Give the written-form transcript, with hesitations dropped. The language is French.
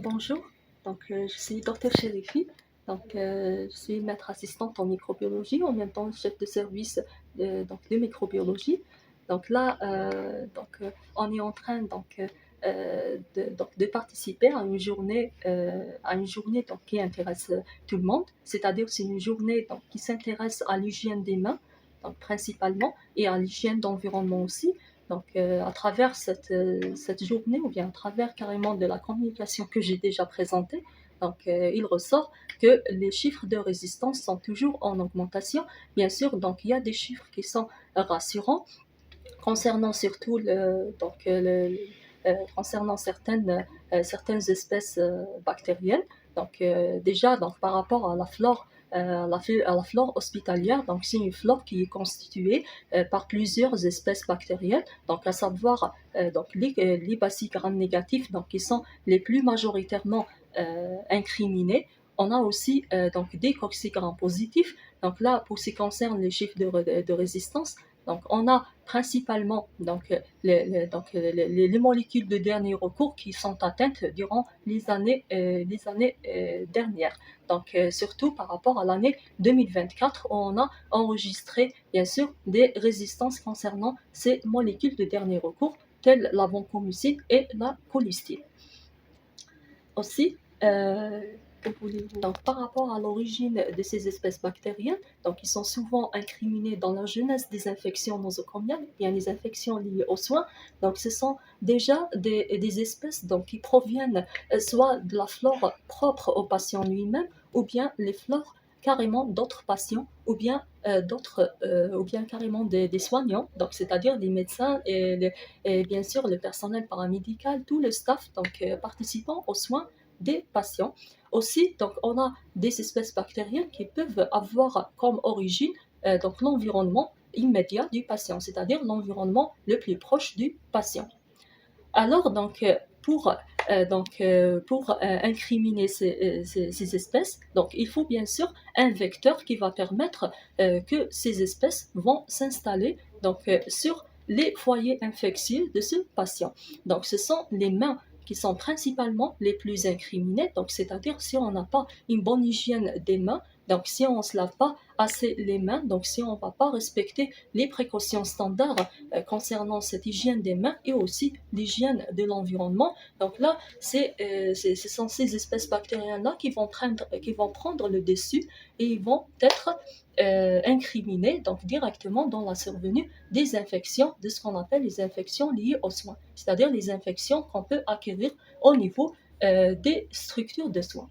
Bonjour, je suis Dr Chérifi, je suis maître assistante en microbiologie, en même temps chef de service de microbiologie. On est en train de participer à une journée qui intéresse tout le monde, c'est-à-dire c'est une journée qui s'intéresse à l'hygiène des mains, donc principalement, et à l'hygiène d'environnement aussi. À travers cette journée, ou bien à travers carrément de la communication que j'ai déjà présentée, il ressort que les chiffres de résistance sont toujours en augmentation. Bien sûr, donc il y a des chiffres qui sont rassurants concernant surtout concernant certaines espèces bactériennes. Déjà, par rapport à la flore, à la flore hospitalière, donc c'est une flore qui est constituée par plusieurs espèces bactériennes, donc à savoir les bacilles gram-négatifs, donc qui sont les plus majoritairement incriminés. On a aussi des coccigram positifs. Donc là, pour ce qui concerne les chiffres de résistance, donc on a principalement les molécules de dernier recours qui sont atteintes durant les années dernières. Surtout par rapport à l'année 2024, où on a enregistré bien sûr des résistances concernant ces molécules de dernier recours, telles la vancomycine et la colistine. Aussi, par rapport à l'origine de ces espèces bactériennes, ils sont souvent incriminés dans la jeunesse des infections nosocomiales, bien les infections liées aux soins. Donc, ce sont déjà des espèces qui proviennent soit de la flore propre au patient lui-même, ou bien les flores carrément d'autres patients, ou bien carrément des soignants, donc c'est-à-dire les médecins et bien sûr le personnel paramédical, tout le staff participant aux soins des patients. Aussi, on a des espèces bactériennes qui peuvent avoir comme origine l'environnement immédiat du patient, c'est-à-dire l'environnement le plus proche du patient. Alors, pour incriminer ces espèces, il faut bien sûr un vecteur qui va permettre que ces espèces vont s'installer sur les foyers infectieux de ce patient. Donc, ce sont les mains qui sont principalement les plus incriminées, donc c'est-à-dire si on n'a pas une bonne hygiène des mains, donc si on ne se lave pas assez les mains, donc si on ne va pas respecter les précautions standards concernant cette hygiène des mains et aussi l'hygiène de l'environnement. Donc là, ce sont ces espèces bactériennes-là qui vont prendre le dessus et ils vont être incriminées directement dans la survenue des infections, de ce qu'on appelle les infections liées aux soins, c'est-à-dire les infections qu'on peut acquérir au niveau des structures de soins.